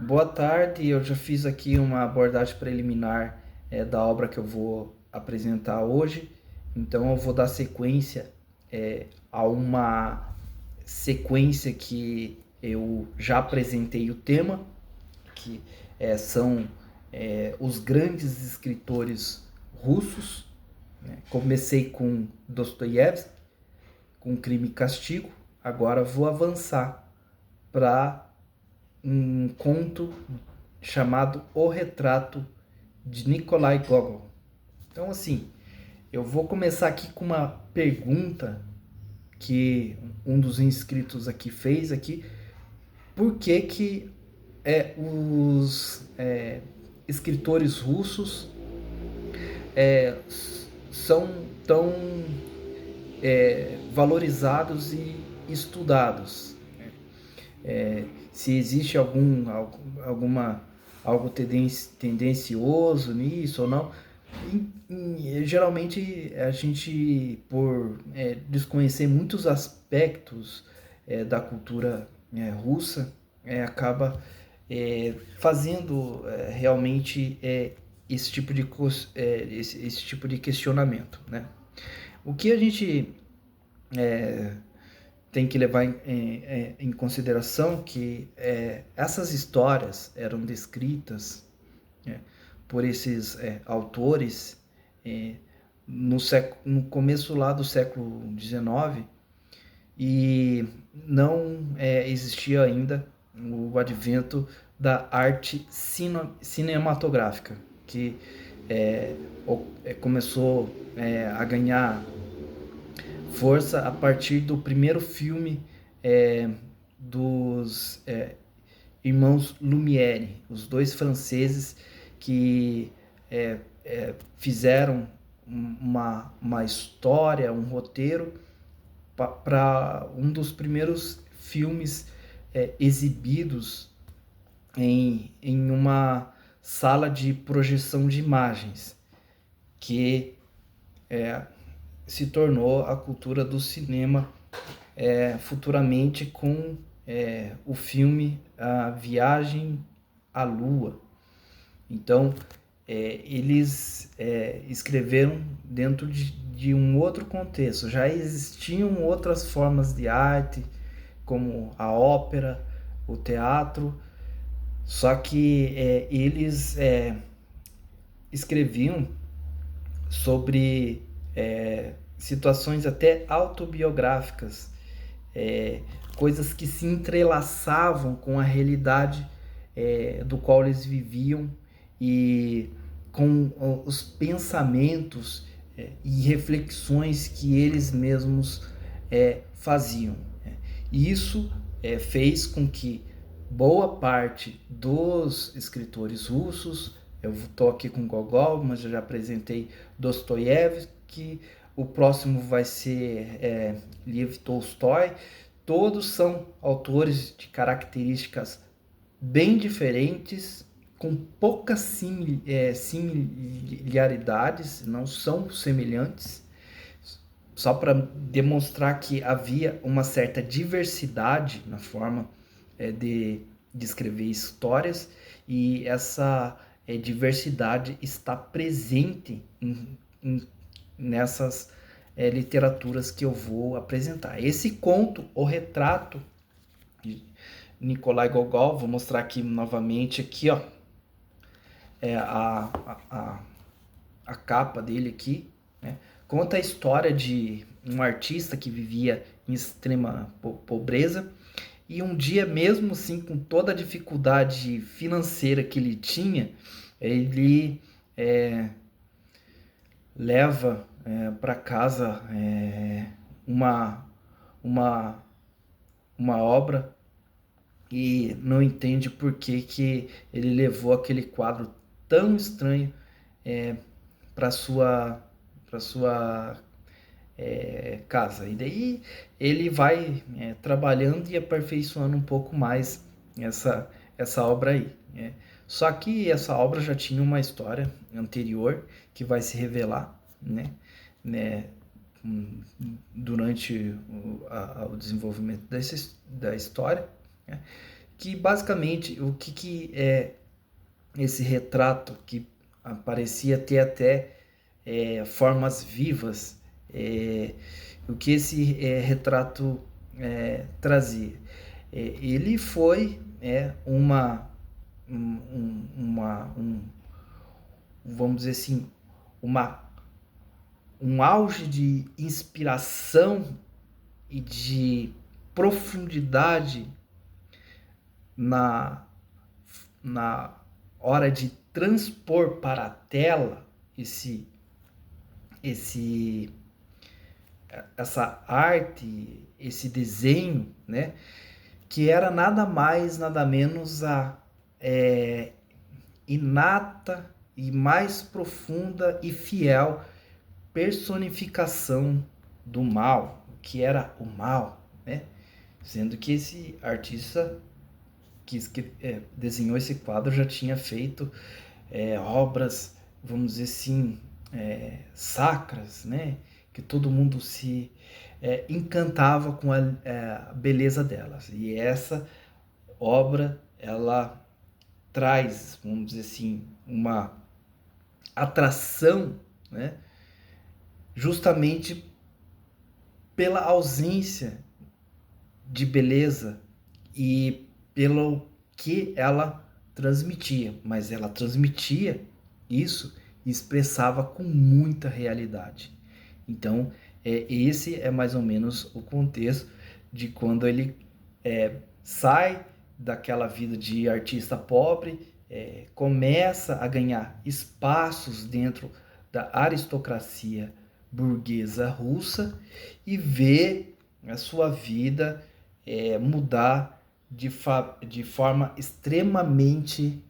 Boa tarde, eu já fiz aqui uma abordagem preliminar da obra que eu vou apresentar hoje, então eu vou dar sequência a uma sequência que eu já apresentei o tema, que são os grandes escritores russos, né? Comecei com Dostoiévski, com Crime e Castigo, agora vou avançar para um conto chamado O Retrato de Nikolai Gogol. Então, assim, eu vou começar aqui com uma pergunta que um dos inscritos aqui fez aqui. Por que que os escritores russos são tão valorizados e estudados? Se existe algo tendencioso nisso ou não. Geralmente a gente, por desconhecer muitos aspectos da cultura russa, acaba fazendo realmente esse tipo de questionamento, né? O que a gente tem que levar em consideração que essas histórias eram descritas por esses autores no começo lá do século XIX, e não existia ainda o advento da arte cinematográfica, que começou a ganhar força a partir do primeiro filme dos irmãos Lumière, os dois franceses que fizeram uma história, um roteiro para um dos primeiros filmes exibidos em uma sala de projeção de imagens, que se tornou a cultura do cinema futuramente com o filme A Viagem à Lua. Então, eles escreveram dentro de um outro contexto. Já existiam outras formas de arte, como a ópera, o teatro, só que eles escreviam sobre situações até autobiográficas, coisas que se entrelaçavam com a realidade do qual eles viviam e com os pensamentos e reflexões que eles mesmos faziam. E isso fez com que boa parte dos escritores russos, eu estou aqui com Gogol, mas eu já apresentei Dostoiévski, o próximo vai ser Lev Tolstói, todos são autores de características bem diferentes, com poucas similaridades, não são semelhantes, só para demonstrar que havia uma certa diversidade na forma de escrever histórias, e essa diversidade está presente nessas literaturas que eu vou apresentar. Esse conto, O Retrato de Nikolai Gogol, vou mostrar aqui novamente aqui, ó, a capa dele aqui, né? Conta a história de um artista que vivia em extrema pobreza, e um dia, mesmo assim, com toda a dificuldade financeira que ele tinha, ele leva para casa uma, uma, uma obra, e não entende por que ele levou aquele quadro tão estranho para sua casa. E daí ele vai trabalhando e aperfeiçoando um pouco mais essa obra aí. Só que essa obra já tinha uma história anterior que vai se revelar, né, durante o desenvolvimento da história, né, que basicamente, o que é esse retrato que parecia ter até formas vivas, o que esse retrato trazia? Ele foi vamos dizer assim, um auge de inspiração e de profundidade na hora de transpor para a tela essa arte, esse desenho, né? Que era nada mais, nada menos a inata e mais profunda e fiel personificação do mal, que era o mal, né? Sendo que esse artista que desenhou esse quadro já tinha feito obras, vamos dizer assim, sacras, né? Que todo mundo se encantava com a beleza delas. E essa obra, ela traz, vamos dizer assim, uma atração, né? Justamente pela ausência de beleza e pelo que ela transmitia, mas ela transmitia isso e expressava com muita realidade. Então, esse é mais ou menos o contexto de quando ele sai daquela vida de artista pobre, começa a ganhar espaços dentro da aristocracia burguesa russa e vê a sua vida mudar de forma extremamente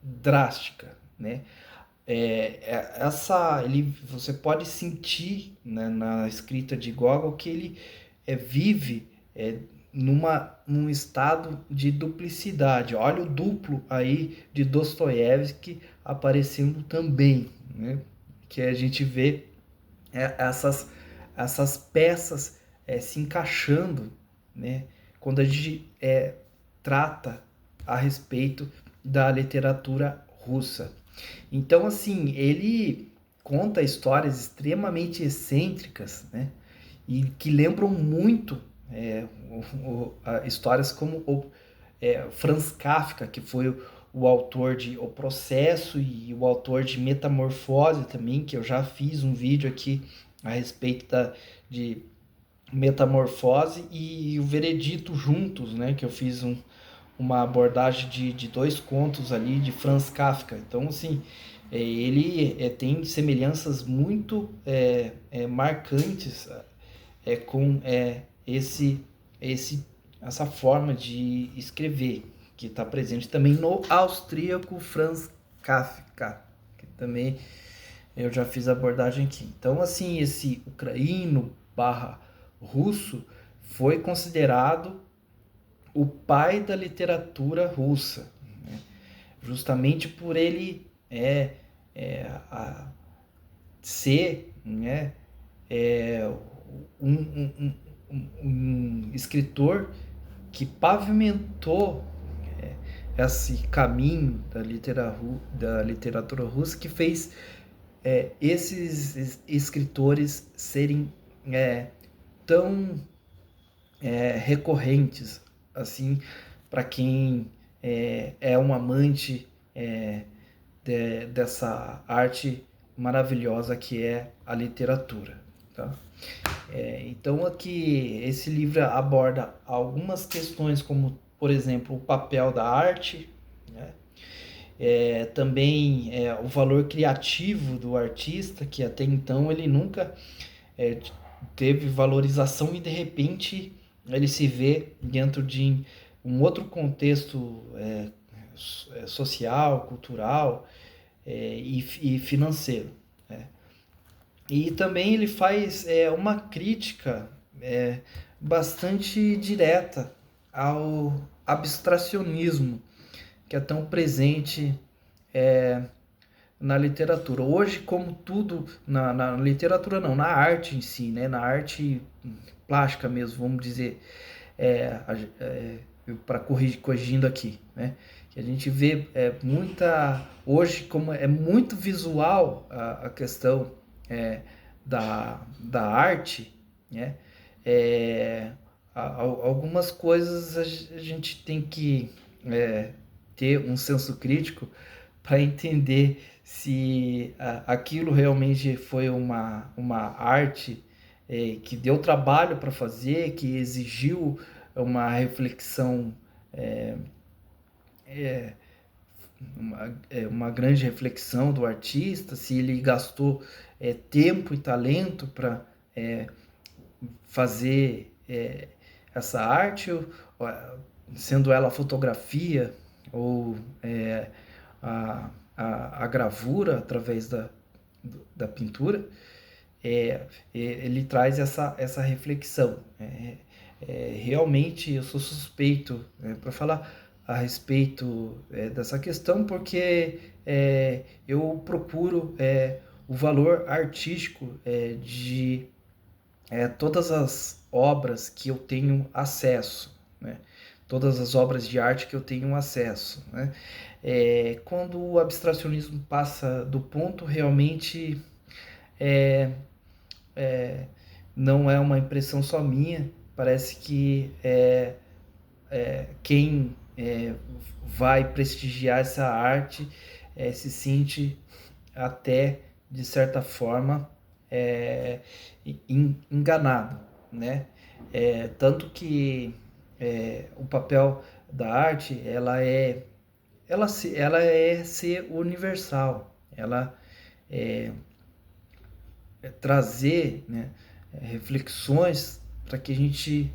drástica, né? Você pode sentir, né, na escrita de Gogol que ele vive num estado de duplicidade. Olha o duplo aí de Dostoiévski aparecendo também, né? Que a gente vê essas peças se encaixando, né? Quando a gente trata a respeito da literatura russa. Então, assim, ele conta histórias extremamente excêntricas, né? E que lembram muito histórias como Franz Kafka, que foi o autor de O Processo e o autor de Metamorfose também, que eu já fiz um vídeo aqui a respeito de Metamorfose e o Veredito juntos, né? Que eu fiz uma abordagem de dois contos ali de Franz Kafka. Então, assim, ele tem semelhanças muito marcantes com essa forma de escrever, que está presente também no austríaco Franz Kafka, que também eu já fiz a abordagem aqui. Então, assim, esse ucraíno barra russo foi considerado o pai da literatura russa, né? Justamente por ele ser, né, um escritor que pavimentou esse caminho da literatura russa, que fez esses escritores serem tão recorrentes assim para quem um amante dessa arte maravilhosa que é a literatura, tá? Então aqui esse livro aborda algumas questões como, por exemplo, o papel da arte, né? Também o valor criativo do artista, que até então ele nunca teve valorização e de repente ele se vê dentro de um outro contexto social, cultural e financeiro, né? E também ele faz uma crítica bastante direta ao abstracionismo que é tão presente na literatura. Hoje, como tudo, na literatura não, na arte em si, né? Na arte plástica mesmo, vamos dizer, para corrigindo aqui, né? Que a gente vê hoje como é muito visual a questão da arte, né? Algumas coisas a gente tem que ter um senso crítico para entender se aquilo realmente foi uma arte que deu trabalho para fazer, que exigiu uma reflexão, uma grande reflexão do artista, se ele gastou tempo e talento para fazer essa arte, sendo ela a fotografia ou a gravura através da pintura. Ele traz essa reflexão. Realmente eu sou suspeito para falar a respeito dessa questão, porque eu procuro o valor artístico de todas as obras que eu tenho acesso, né? Todas as obras de arte que eu tenho acesso, né? Quando o abstracionismo passa do ponto, realmente não é uma impressão só minha, parece que quem vai prestigiar essa arte se sente até, de certa forma, enganado, né? Tanto que o papel da arte, ela é ser universal, ela trazer, né, reflexões para que a gente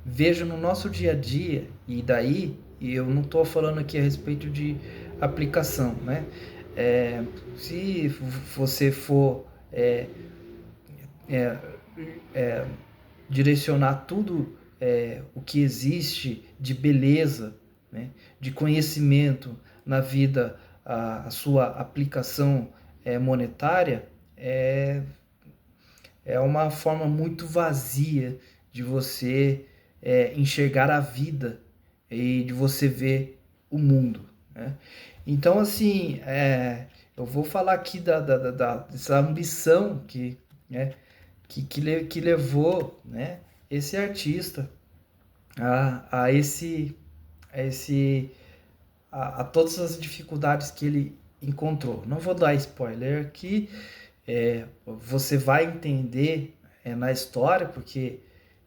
veja no nosso dia a dia. E daí, eu não estou falando aqui a respeito de aplicação, né? Se você for direcionar tudo o que existe de beleza, né, de conhecimento na vida, a sua aplicação monetária, é uma forma muito vazia de você enxergar a vida e de você ver o mundo, né? Então, assim, eu vou falar aqui dessa ambição que levou, né, esse artista a todas as dificuldades que ele encontrou. Não vou dar spoiler aqui, você vai entender na história, porque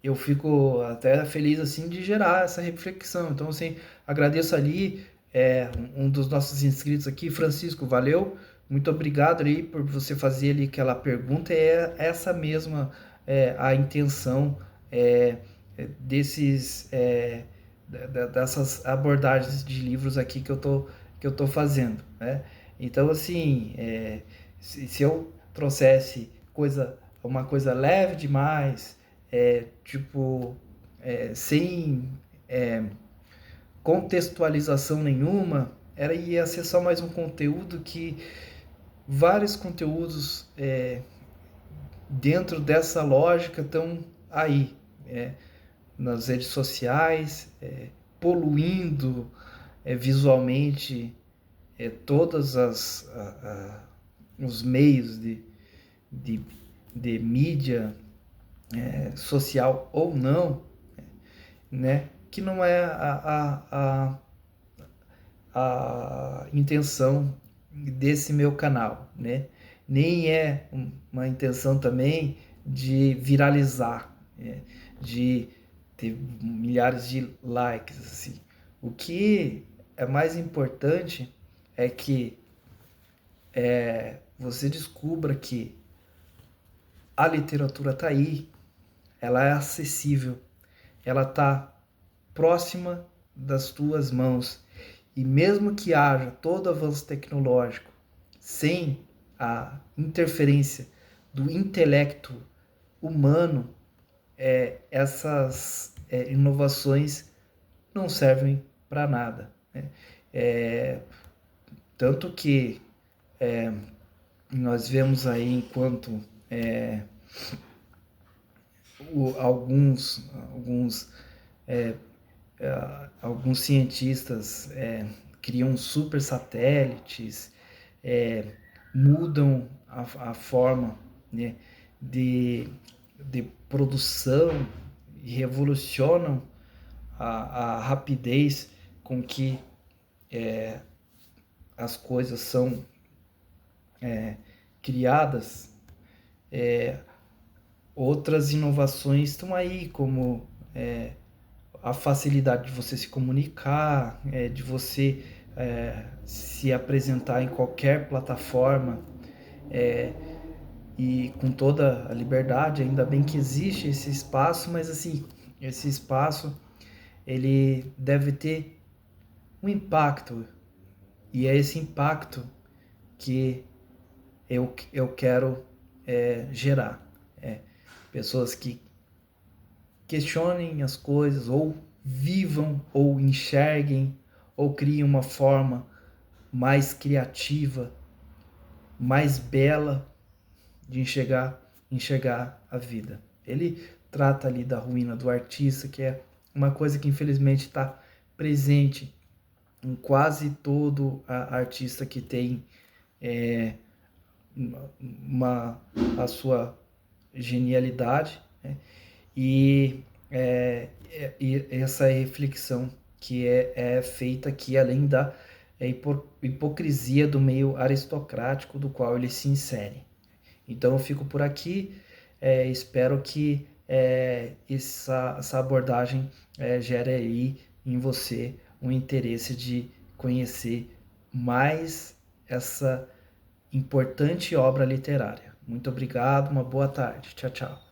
eu fico até feliz assim de gerar essa reflexão. Então, assim, agradeço ali um dos nossos inscritos aqui, Francisco, valeu, muito obrigado aí por você fazer ali aquela pergunta. É essa mesma a intenção dessas abordagens de livros aqui que eu tô fazendo, né? Então, assim, se eu trouxesse uma coisa leve demais, sem contextualização nenhuma, ia ser só mais um conteúdo que vários conteúdos dentro dessa lógica estão aí, nas redes sociais, poluindo visualmente todos os meios de mídia social ou não, né? Que não é a intenção desse meu canal, né? Nem é uma intenção também de viralizar, de ter milhares de likes, assim. O que é mais importante é que você descubra que a literatura está aí, ela é acessível, ela está próxima das tuas mãos. E mesmo que haja todo avanço tecnológico, sem a interferência do intelecto humano, essas inovações não servem para nada, né? Tanto que nós vemos aí, enquanto alguns alguns cientistas criam super satélites, mudam a forma, né, de produção e revolucionam a rapidez com que as coisas são criadas. Outras inovações estão aí, como a facilidade de você se comunicar, de você se apresentar em qualquer plataforma, e com toda a liberdade. Ainda bem que existe esse espaço, mas assim, esse espaço ele deve ter um impacto, e é esse impacto que eu quero gerar. Pessoas que questionem as coisas, ou vivam, ou enxerguem, ou criem uma forma mais criativa, mais bela de enxergar a vida. Ele trata ali da ruína do artista, que é uma coisa que infelizmente está presente em quase todo artista que tem a sua genialidade, né? E essa reflexão que é feita aqui, além da hipocrisia do meio aristocrático do qual ele se insere. Então eu fico por aqui, espero que essa abordagem gere aí em você um interesse de conhecer mais essa importante obra literária. Muito obrigado, uma boa tarde. Tchau, tchau.